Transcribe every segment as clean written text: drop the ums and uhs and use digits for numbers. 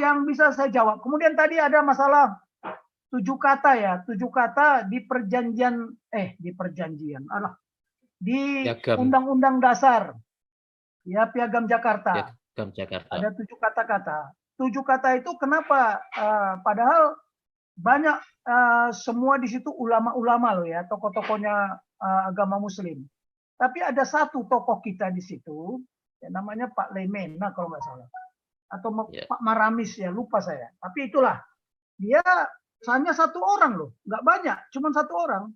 yang bisa saya jawab. Kemudian tadi ada masalah 7 kata ya, 7 kata di perjanjian, di Piagam. Undang-Undang Dasar, ya Piagam Jakarta. Piagam Jakarta. Ada 7 kata-kata. 7 kata itu kenapa? Padahal banyak semua di situ ulama-ulama loh ya, tokoh-tokohnya agama Muslim. Tapi ada satu tokoh kita di situ, ya, namanya Pak Lemena kalau nggak salah, atau Pak Maramis ya, lupa saya. Tapi itulah, dia hanya satu orang loh, nggak banyak, cuma satu orang.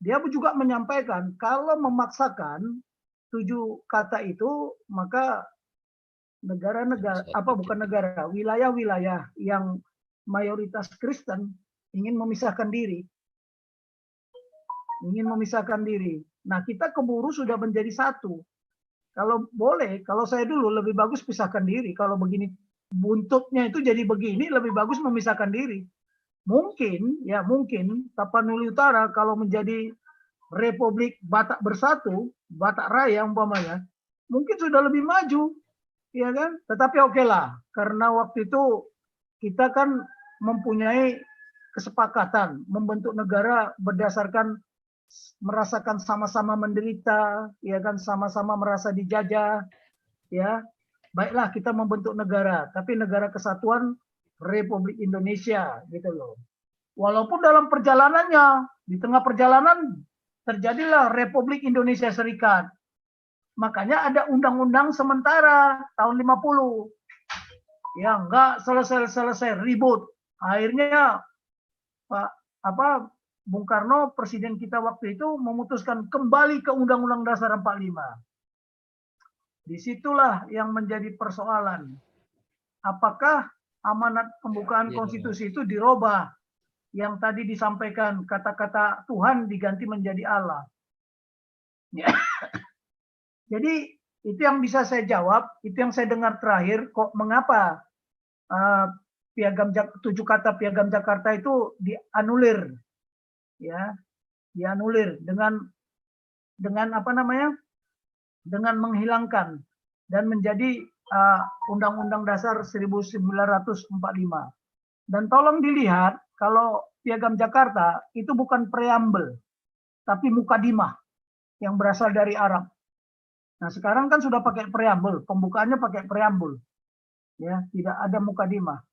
Dia juga menyampaikan kalau memaksakan 7 kata itu, maka negara-negara, wilayah-wilayah yang mayoritas Kristen ingin memisahkan diri. Nah, kita keburu sudah menjadi satu. Kalau boleh, kalau saya dulu lebih bagus pisahkan diri. Kalau begini buntutnya itu jadi begini, lebih bagus memisahkan diri. Mungkin Tapanuli Utara kalau menjadi Republik Batak Bersatu, Batak Raya umpamanya, mungkin sudah lebih maju, ya kan? Tetapi oke lah, karena waktu itu kita kan mempunyai kesepakatan membentuk negara berdasarkan merasakan sama-sama menderita, ya kan, sama-sama merasa dijajah, ya. Baiklah kita membentuk negara, tapi negara kesatuan Republik Indonesia gitu loh. Walaupun dalam perjalanannya, di tengah perjalanan terjadilah Republik Indonesia Serikat. Makanya ada undang-undang sementara tahun 50. Ya, enggak selesai ribut. Akhirnya Bung Karno, presiden kita waktu itu, memutuskan kembali ke Undang-Undang Dasar 45. Disitulah yang menjadi persoalan. Apakah amanat pembukaan konstitusi itu dirubah? Yang tadi disampaikan kata-kata Tuhan diganti menjadi Allah. Ya. Jadi itu yang bisa saya jawab, itu yang saya dengar terakhir. Kok mengapa Piagam 7 kata Piagam Jakarta itu dianulir, ya, dianulir dengan apa namanya? Dengan menghilangkan dan menjadi Undang-Undang Dasar 1945. Dan tolong dilihat, kalau Piagam Jakarta itu bukan preambel, tapi mukadimah yang berasal dari Arab. Nah, sekarang kan sudah pakai preambel, pembukaannya pakai preambel. Ya, tidak ada mukadimah.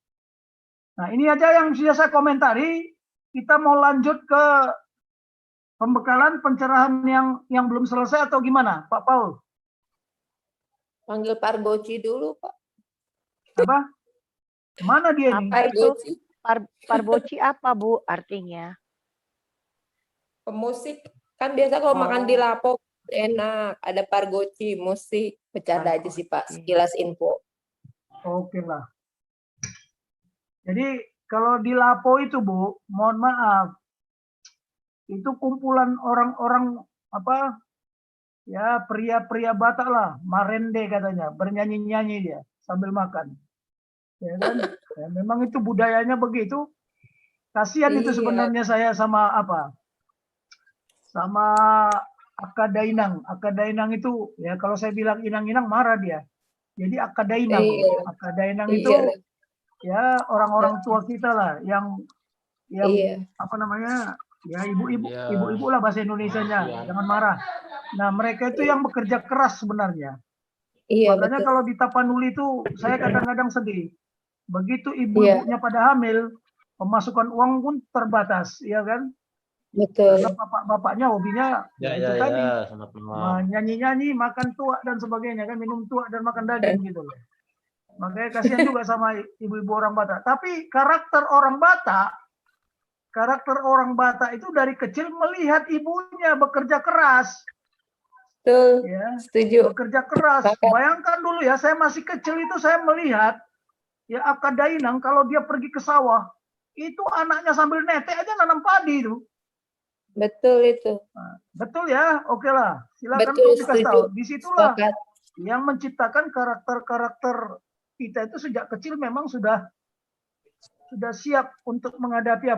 Nah, ini aja yang sudah saya komentari. Kita mau lanjut ke pembekalan pencerahan yang belum selesai atau gimana, Pak Paul? Panggil Parboci dulu, Pak. Apa? Mana dia ini? Apa itu? Parboci apa, Bu, artinya? Pemusik. Kan biasa kalau makan di Lapo enak. Ada Pargoci, musik. Bercanda aja sih, Pak. Sekilas info. Oke lah. Jadi kalau di Lapo itu, Bu, mohon maaf, itu kumpulan orang-orang ya pria-pria Batak lah, marende katanya, bernyanyi-nyanyi dia sambil makan. Ya kan? Ya, memang itu budayanya begitu. Kasihan itu sebenarnya saya sama sama Akadainang. Akadainang itu ya kalau saya bilang inang-inang marah dia. Jadi Akadainang. Akadainang itu ya orang-orang tua kita lah yang apa namanya? Ya ibu-ibu lah bahasa Indonesianya. Jangan marah. Nah, mereka itu yang bekerja keras sebenarnya. Makanya kalau di Tapanuli itu saya kadang-kadang sedih. Begitu ibu-ibunya pada hamil, pemasukan uang pun terbatas, ya kan? Betul. Karena bapak-bapaknya hobinya itu tadi, nyanyi-nyanyi, makan tuak dan sebagainya, kan, minum tuak dan makan daging gitu loh. Makanya kasihan juga sama ibu-ibu orang Batak. Tapi karakter orang Batak itu dari kecil melihat ibunya bekerja keras. Betul. Ya, setuju. Bekerja keras. Bayangkan dulu ya, saya masih kecil itu saya melihat ya Akadainang kalau dia pergi ke sawah, itu anaknya sambil netek aja nanam padi itu. Betul itu. Nah, betul ya, oke lah. Silakan dikasih tahu. Disitulah yang menciptakan karakter-karakter kita itu sejak kecil memang sudah siap untuk menghadapi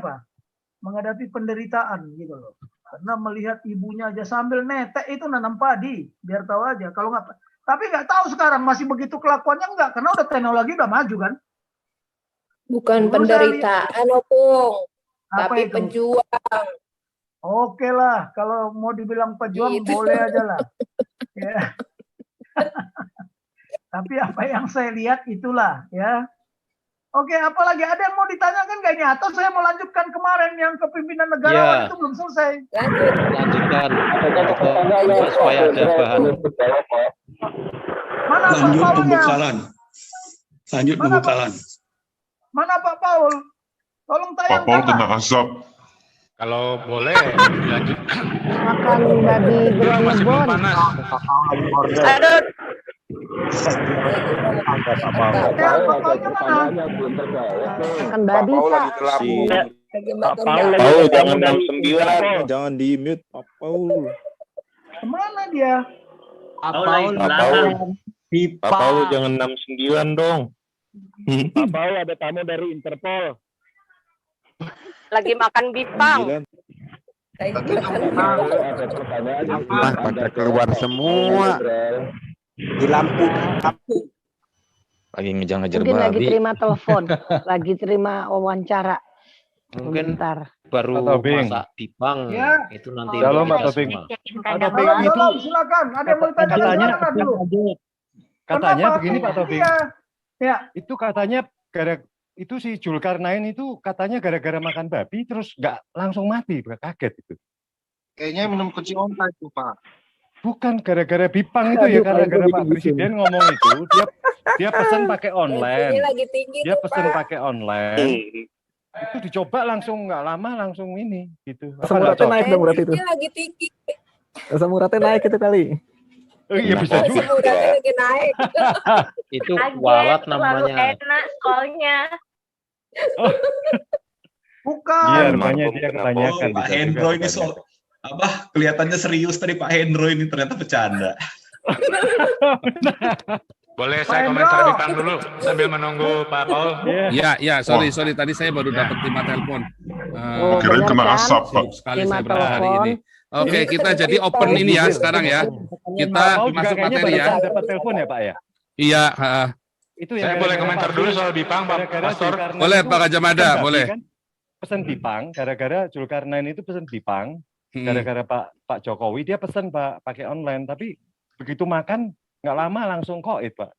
menghadapi penderitaan gitu loh. Karena melihat ibunya aja sambil netek itu nanam padi, biar tahu aja. Kalau nggak, tapi nggak tahu sekarang masih begitu kelakuannya enggak, karena udah teknologi udah maju kan. Bukan Dulu saya lihat penderitaan, Opung, apa tapi itu? pejuang. Oke lah, kalau mau dibilang pejuang Gitu. boleh aja lah. Ya. Tapi apa yang saya lihat itulah ya. Oke, apalagi ada yang mau ditanyakan kayaknya? Atau saya mau lanjutkan kemarin yang kepemimpinan negarawan Iya. itu belum selesai. Lanjut. Lanjutkan supaya ada bahan. Mana Pak Lanjut Paulnya? pembekalan. Lanjut Mana, pembekalan. Mana Pak Paul? Tolong Pak tayangkan Paul Pak. kena azab. Kalau boleh dilanjutkan. Makan babi Dulu masih belum Brebon. panas. Aduh. Ya, Pak Paulnya mana? Makan babi, Pak. Pak Paul jangan 69. Jangan di mute Pak Paul. Kemana dia? Pak Paul jangan 69 dong. Pak Paul ada tamu dari Interpol. Lagi makan bipang. Pada keluar semua. Di lampu. Lagi ngejar-ngejar Mungkin lagi babi. terima telepon, lagi terima wawancara. Mungkin Bentar. baru Pak Tobing. masak pipang. Ya. Itu nanti Shalom, kita Pak Tobing. semua. Tolong, silakan. Ada yang mau ditanyakan Katanya, silakan dulu. katanya Kenapa? begini Pak Tobing. Iya. Ya, Itu katanya itu si Zulkarnain itu katanya gara-gara makan babi terus nggak langsung mati, kaget itu. Kayaknya minum kunci onta itu, Pak. Bukan gara-gara bipang itu ya, gara-gara Pak Presiden ngomong itu dia pesan pakai Ini online. lagi tinggi Dia tuh, pesan Pak. pakai online. Itu dicoba langsung nggak lama langsung ini gitu. Apa Asam nggak uratnya naik dong berarti itu. Tensinya lagi tinggi. Asam uratnya naik itu kali. Oh, iya bisa juga. Asam uratnya lagi naik. Itu walat namanya. enak soalnya. bukan. Iya, Kenapa? rupanya dia Kenapa? kebanyakan. Pak bisa Hendro juga ini kebanyakan. kelihatannya serius tadi Pak Hendro ini ternyata bercanda. Boleh Pak saya Hendro. komentar bintang dulu sambil menunggu Pak Paul. Iya. Ya, sorry tadi saya baru dapat 5 telepon. Oh, Kirain benar kena kan? asap, Pak. Sibuk sekali Lima saya berada hari telepon. ini. Oke, kita jadi open ini ya sekarang ya. Kita Pak Paul juga masuk kayaknya materi ya. barusan dapat telepon ya Pak ya. Iya, Itu Saya yang boleh gara-gara komentar Pak dulu Zul- soal Bipang, Pak gara-gara Pastor. Zulkarnain boleh itu Pak Gajamada, pesan babi boleh. kan? Pesan bipang, gara-gara Zulkarnain itu pesan bipang, gara-gara Pak Jokowi dia pesan Pak pakai online, tapi begitu makan nggak lama langsung koit Pak.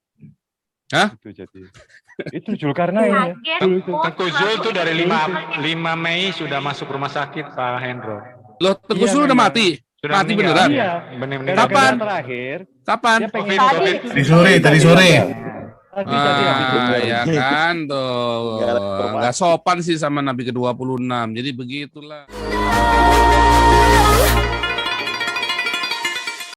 Hah? Itu jadi. Itu Zulkarnain ya. Zul itu. Tengku Zul itu dari 5 Mei sudah masuk rumah sakit, Pak Hendro. Loh, Teguh Iya, Zul udah memang. mati. Sudah Mati meninggal. beneran? Iya. Benar-benar. Gara-gara Kapan? terakhir Kapan? dia pengen Tadi. Tadi Tadi sore. Tadi habis itu. Ya kan tuh. Nggak sopan sih sama Nabi ke-26. Jadi begitulah.